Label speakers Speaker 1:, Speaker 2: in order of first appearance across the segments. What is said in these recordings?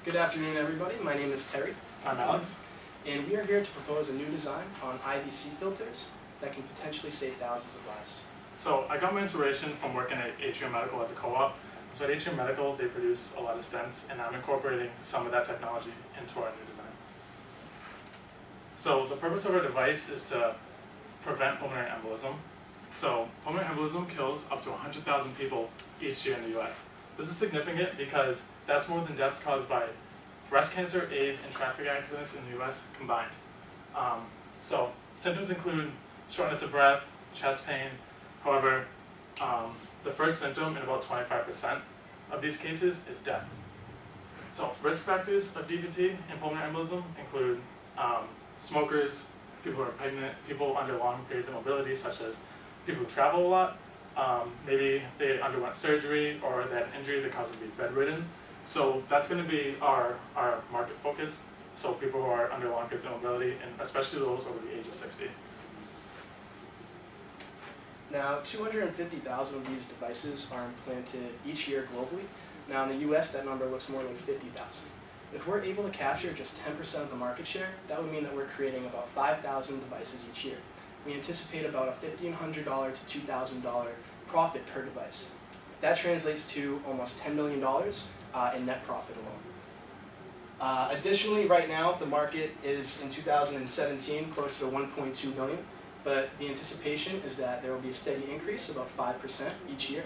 Speaker 1: Good afternoon, everybody. My name is Terry.
Speaker 2: I'm Alex.
Speaker 1: And we are here to propose a new design on IVC filters that can potentially save thousands of lives.
Speaker 2: So I got my inspiration from working at Atrium Medical as a co-op. So at Atrium Medical, they produce a lot of stents, and I'm incorporating some of that technology into our new design. So the purpose of our device is to prevent pulmonary embolism. So pulmonary embolism kills up to 100,000 people each year in the US. This is significant because that's more than deaths caused by breast cancer, AIDS, and traffic accidents in the US combined. So symptoms include shortness of breath, chest pain. However, the first symptom in about 25% of these cases is death. So risk factors of DVT and pulmonary embolism include smokers, people who are pregnant, people under long periods of mobility, such as people who travel a lot. Maybe they underwent surgery or they had an injury that caused them to be bedridden. So that's going to be our market focus. So people who are under long periods of mobility, and especially those over the age of 60.
Speaker 1: Now, 250,000 of these devices are implanted each year globally. Now, in the US, that number looks more like 50,000. If we're able to capture just 10% of the market share, that would mean that we're creating about 5,000 devices each year. We anticipate about a $1,500 to $2,000 profit per device. That translates to almost $10 million in net profit alone. Additionally, right now, the market is, in 2017, close to 1.2 million. But the anticipation is that there will be a steady increase, about 5% each year,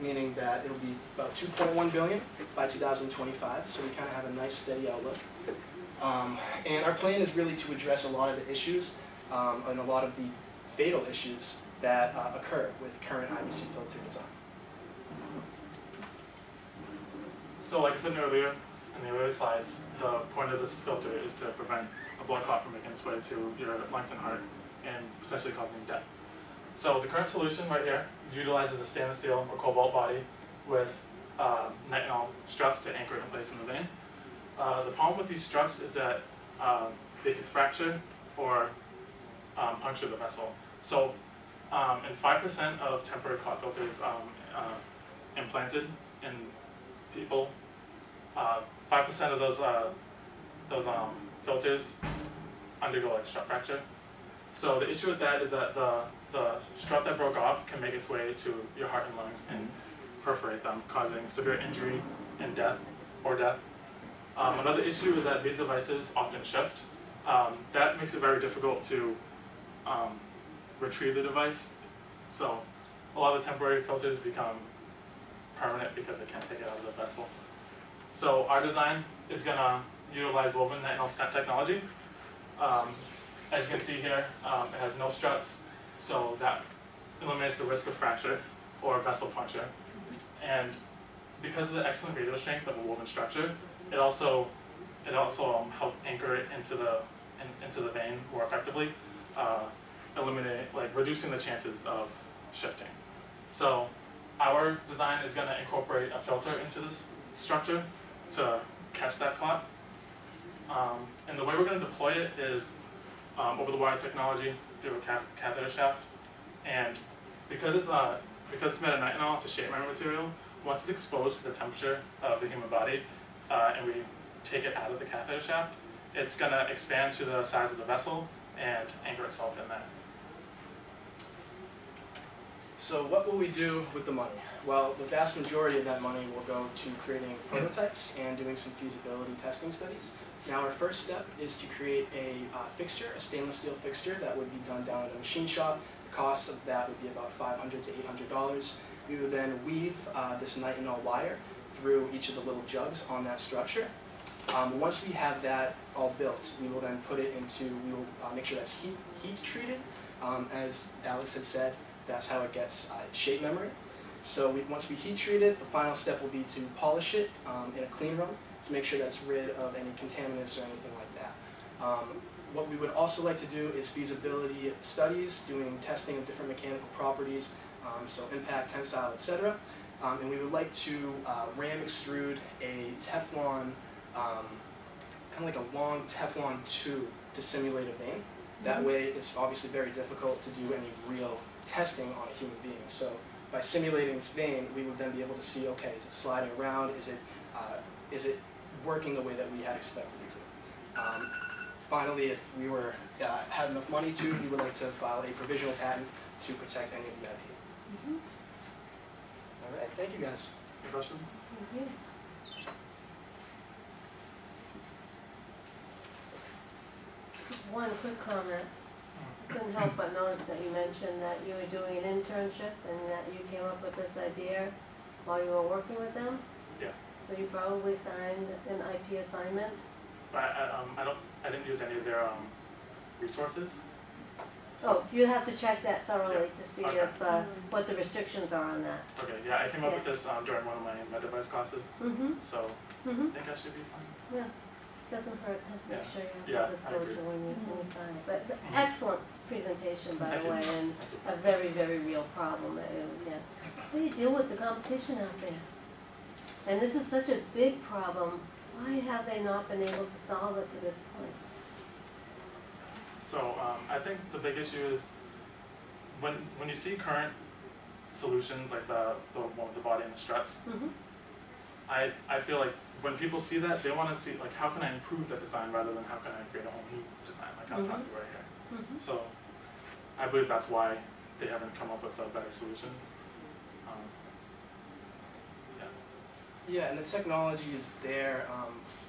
Speaker 1: meaning that it will be about 2.1 billion by 2025. So we kind of have a nice steady outlook. And our plan is really to address a lot of the issues and a lot of the fatal issues that occur with current IVC filter design.
Speaker 2: So like I said earlier, in the earlier slides, the point of this filter is to prevent a blood clot from making its way to your lungs and heart and potentially causing death. So the current solution right here utilizes a stainless steel or cobalt body with nitinol struts to anchor it in place in the vein. The problem with these struts is that they can fracture or puncture the vessel. So in 5% of temporary clot filters implanted in people, 5% of those filters undergo like strut fracture. So the issue with that is that the strut that broke off can make its way to your heart and lungs and perforate them, causing severe injury and death. Another issue is that these devices often shift. That makes it very difficult to retrieve the device. So a lot of temporary filters become permanent because they can't take it out of the vessel. So our design is going to utilize woven nitinol stent technology. As you can see here, it has no struts, so that eliminates the risk of fracture or vessel puncture. And because of the excellent radial strength of a woven structure, it also helps anchor it into the vein more effectively, reducing the chances of shifting. So our design is going to incorporate a filter into this structure to catch that clot. And the way we're going to deploy it is over the wire technology through a catheter shaft. And because it's made of nitinol, it's a shape memory material. Once it's exposed to the temperature of the human body, and we take it out of the catheter shaft, it's going to expand to the size of the vessel and anchor itself in that.
Speaker 1: So what will we do with the money? Well, the vast majority of that money will go to creating prototypes and doing some feasibility testing studies. Now our first step is to create a fixture, a stainless steel fixture that would be done down at a machine shop. The cost of that would be about $500 to $800. We would then weave this nitinol wire through each of the little jugs on that structure. Once we have that all built, we will then put it into, we will make sure that's heat treated. As Alex had said, that's how it gets shape memory. So once we heat treat it, the final step will be to polish it in a clean room to make sure that's rid of any contaminants or anything like that. What we would also like to do is feasibility studies, doing testing of different mechanical properties, so impact, tensile, etc. And we would like to ram extrude a Teflon, kind of like a long Teflon tube to simulate a vein. That way it's obviously very difficult to do any real testing on a human being. So by simulating this vein, we would then be able to see, okay, is it sliding around? Is it working the way that we had expected it to. Finally, if we had enough money to, we would like to file a provisional patent to protect any of the IP. All right, thank you guys.
Speaker 2: Any questions?
Speaker 3: Just one quick comment. Couldn't help but notice that you mentioned that you were doing an internship and that you came up with this idea while you were working with them.
Speaker 2: Yeah.
Speaker 3: So you probably signed an IP assignment.
Speaker 2: But I didn't use any of their resources.
Speaker 3: Oh, you have to check that thoroughly to see
Speaker 2: Okay.
Speaker 3: if, what the restrictions are on that.
Speaker 2: Okay, yeah, I came up with this during one of my med device classes,
Speaker 3: Mm-hmm,
Speaker 2: so I
Speaker 3: mm-hmm,
Speaker 2: think I should be fine.
Speaker 3: yeah. Doesn't hurt to make
Speaker 2: Yeah.
Speaker 3: sure you
Speaker 2: Yeah,
Speaker 3: have
Speaker 2: I
Speaker 3: disclosure
Speaker 2: agree.
Speaker 3: when you find it. But
Speaker 2: Mhm.
Speaker 3: excellent presentation, by
Speaker 2: Thank
Speaker 3: the
Speaker 2: you.
Speaker 3: way, and
Speaker 2: Thank you.
Speaker 3: a very, very real problem that yeah. How do you deal with the competition out there? And this is such a big problem. Why have they not been able to solve it to this point?
Speaker 2: So I think the big issue is when you see current solutions like the one with the body and the struts,
Speaker 3: Mm-hmm.
Speaker 2: I feel like when people see that, they want to see like how can I improve the design rather than how can I create a whole new design like I'm trying to do right here.
Speaker 3: Mm-hmm.
Speaker 2: So I believe that's why they haven't come up with a better solution.
Speaker 1: Yeah, and the technology is there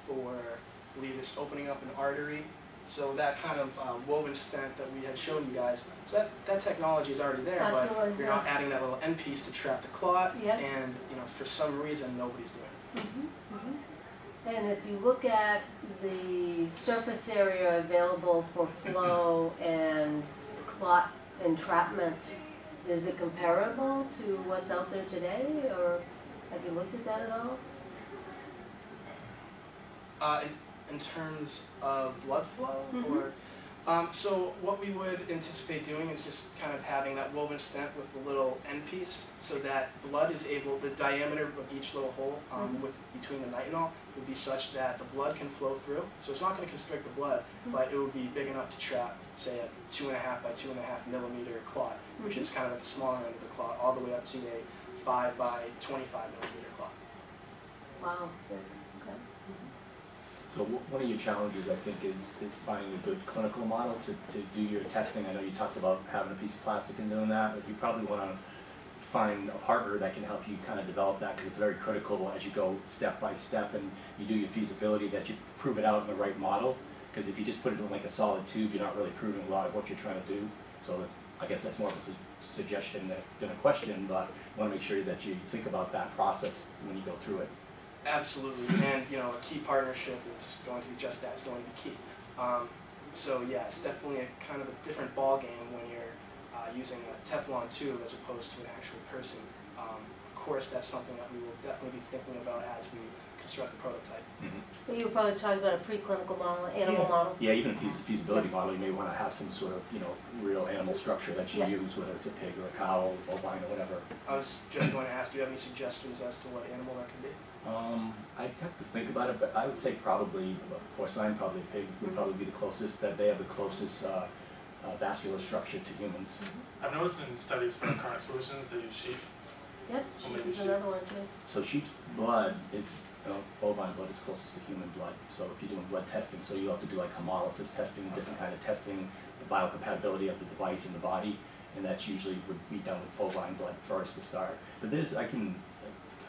Speaker 1: for, I believe it's opening up an artery. So that kind of woven stent that we had shown you guys, so that technology is already there,
Speaker 3: Absolutely,
Speaker 1: but you're not adding that little end piece to trap the clot,
Speaker 3: Yeah.
Speaker 1: and for some reason nobody's doing it.
Speaker 3: Mm-hmm. Mm-hmm. And if you look at the surface area available for flow and clot entrapment, is it comparable to what's out there today, or have you looked at that at all?
Speaker 1: In terms of blood flow,
Speaker 3: Mhm.
Speaker 1: or so what we would anticipate doing is just kind of having that woven stent with the little end piece, so that blood is able, the diameter of each little hole
Speaker 3: Mhm.
Speaker 1: between the nitinol would be such that the blood can flow through. So it's not going to constrict the blood,
Speaker 3: Mhm.
Speaker 1: but it would be big enough to trap, say, a 2.5 by 2.5 millimeter clot, which
Speaker 3: Mhm.
Speaker 1: is kind of at the smaller end of the clot, all the way up to a 5 by 25 millimeter clot.
Speaker 3: Wow, good, okay.
Speaker 4: So one of your challenges, I think, is finding a good clinical model to do your testing. I know you talked about having a piece of plastic and doing that, but you probably want to find a partner that can help you kind of develop that, because it's very critical as you go step by step and you do your feasibility that you prove it out in the right model. Because if you just put it in like a solid tube, you're not really proving a lot of what you're trying to do. So I guess that's more of a suggestion than a question, but you want to make sure that you think about that process when you go through it.
Speaker 1: Absolutely, and a key partnership is going to be just that. It's going to be key. So yeah, it's definitely a kind of a different ball game when you're using a Teflon tube as opposed to an actual person. Of course, that's something that we will definitely be thinking about as we construct the prototype.
Speaker 3: So you were probably talking about a preclinical model, animal model?
Speaker 4: Yeah, even a feasibility model, you may want to have some sort of, real animal structure that you
Speaker 3: Yeah.
Speaker 4: use, whether it's a pig or a cow or bovine or whatever.
Speaker 1: I was just going to ask, do you have any suggestions as to what animal that could be?
Speaker 4: I'd have to think about it, but I would say probably porcine, probably a pig would probably be the closest, that they have the closest vascular structure to humans.
Speaker 2: I've noticed in studies for current solutions they use sheep.
Speaker 3: Yep,
Speaker 2: So maybe
Speaker 3: there's
Speaker 2: sheep.
Speaker 3: another one too.
Speaker 4: So sheep's blood is, bovine blood is closest to human blood. So if you're doing blood testing, so you have to do like hemolysis testing, different kind of testing, the biocompatibility of the device in the body, and that's usually would be done with bovine blood first to start. But I can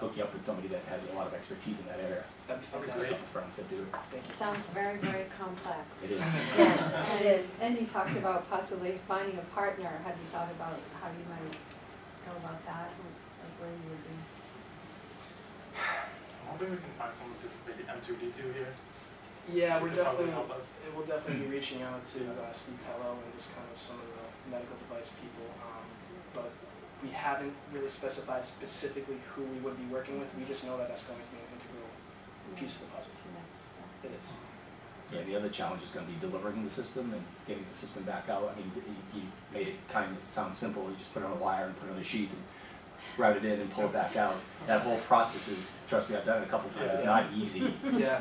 Speaker 4: hook you up with somebody that has a lot of expertise in that area.
Speaker 1: That'd be
Speaker 4: I have a
Speaker 1: fantastic.
Speaker 4: couple friends that do it.
Speaker 1: Thank you.
Speaker 5: Sounds very, very complex.
Speaker 4: It is.
Speaker 3: Yes, it is.
Speaker 5: And you talked about possibly finding a partner. Have you thought about how you might go about that, like where you would be?
Speaker 2: I'm hoping we can find someone to maybe M2D2 here.
Speaker 1: Yeah,
Speaker 2: Who
Speaker 1: we're
Speaker 2: could probably
Speaker 1: definitely,
Speaker 2: help us.
Speaker 1: we'll definitely be reaching out to Steve Tello and just kind of some of the medical device people. But we haven't really specified specifically who we would be working with. We just know that that's going to be an integral piece of the puzzle. It is.
Speaker 4: Yeah, the other challenge is going to be delivering the system and getting the system back out. I mean, you made it kind of sound simple. You just put it on a wire and put it on a sheet and route it in and pull it back out. That whole process is, trust me, I've done it a couple times. It's not easy.
Speaker 1: Yeah.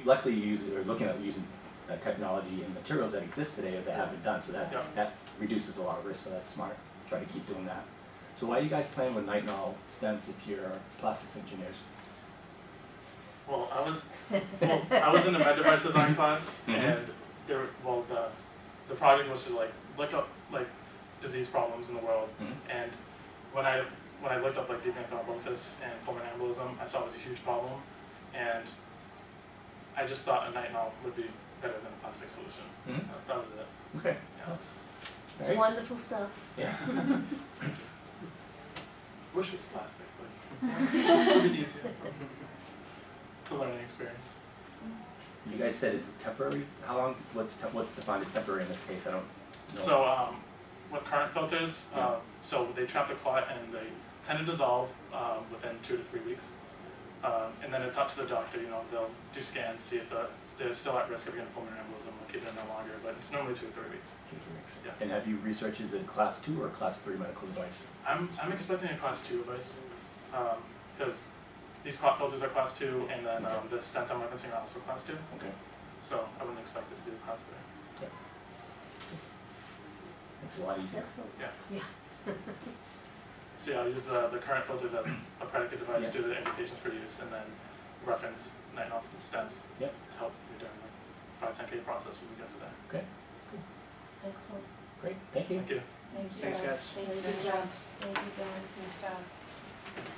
Speaker 4: Luckily, you're looking at using technology and materials that exist today that have been done, so that reduces a lot of risk. So that's smart. Try to keep doing that. So why are you guys playing with nitinol stents if you're plastics engineers?
Speaker 2: I was in the med device design class,
Speaker 4: Mhm.
Speaker 2: and the project was to like look up like disease problems in the world,
Speaker 4: Mhm.
Speaker 2: and when I looked up like deep vein thrombosis and pulmonary embolism, I saw it was a huge problem, and I just thought a nitinol would be better than a plastic solution.
Speaker 4: Mhm.
Speaker 2: That was it.
Speaker 4: Okay.
Speaker 2: Yeah.
Speaker 3: It's
Speaker 4: Right.
Speaker 3: wonderful stuff.
Speaker 4: Yeah.
Speaker 2: Wish it was plastic, but it was easier. It's a learning experience.
Speaker 4: You guys said it's temporary. How long? What's defined as temporary in this case? I don't know.
Speaker 2: So with current filters,
Speaker 4: Yeah.
Speaker 2: so they trap the clot and they tend to dissolve within 2 to 3 weeks. And then it's up to the doctor, you know, they'll do scans, see if they're still at risk of getting pulmonary embolism, or keep them no longer, but it's normally 2 to 3 weeks. Yeah.
Speaker 4: And have you researched, is it class 2 or class 3 medical device?
Speaker 2: I'm expecting a class 2 device, because these clot filters are class 2, and then
Speaker 4: Okay.
Speaker 2: the stents I'm referencing are also class 2,
Speaker 4: Okay.
Speaker 2: so I wouldn't expect it to be a class 3.
Speaker 4: Okay. Makes it a lot easier.
Speaker 3: Excellent.
Speaker 2: Yeah.
Speaker 3: Yeah.
Speaker 2: So yeah, I'll use the current filters as a predicate device,
Speaker 4: Yeah.
Speaker 2: do the indications for use, and then reference nitinol stents
Speaker 4: Yep.
Speaker 2: to help me during the 510K process when we get to that.
Speaker 4: Okay.
Speaker 3: Excellent.
Speaker 4: Great. Thank you.
Speaker 2: Thank you.
Speaker 5: Thank you.
Speaker 1: Thanks, guys.
Speaker 5: Thank you,
Speaker 3: Good
Speaker 5: good
Speaker 3: job.
Speaker 5: job.
Speaker 3: Thank you, guys.
Speaker 5: Nice job.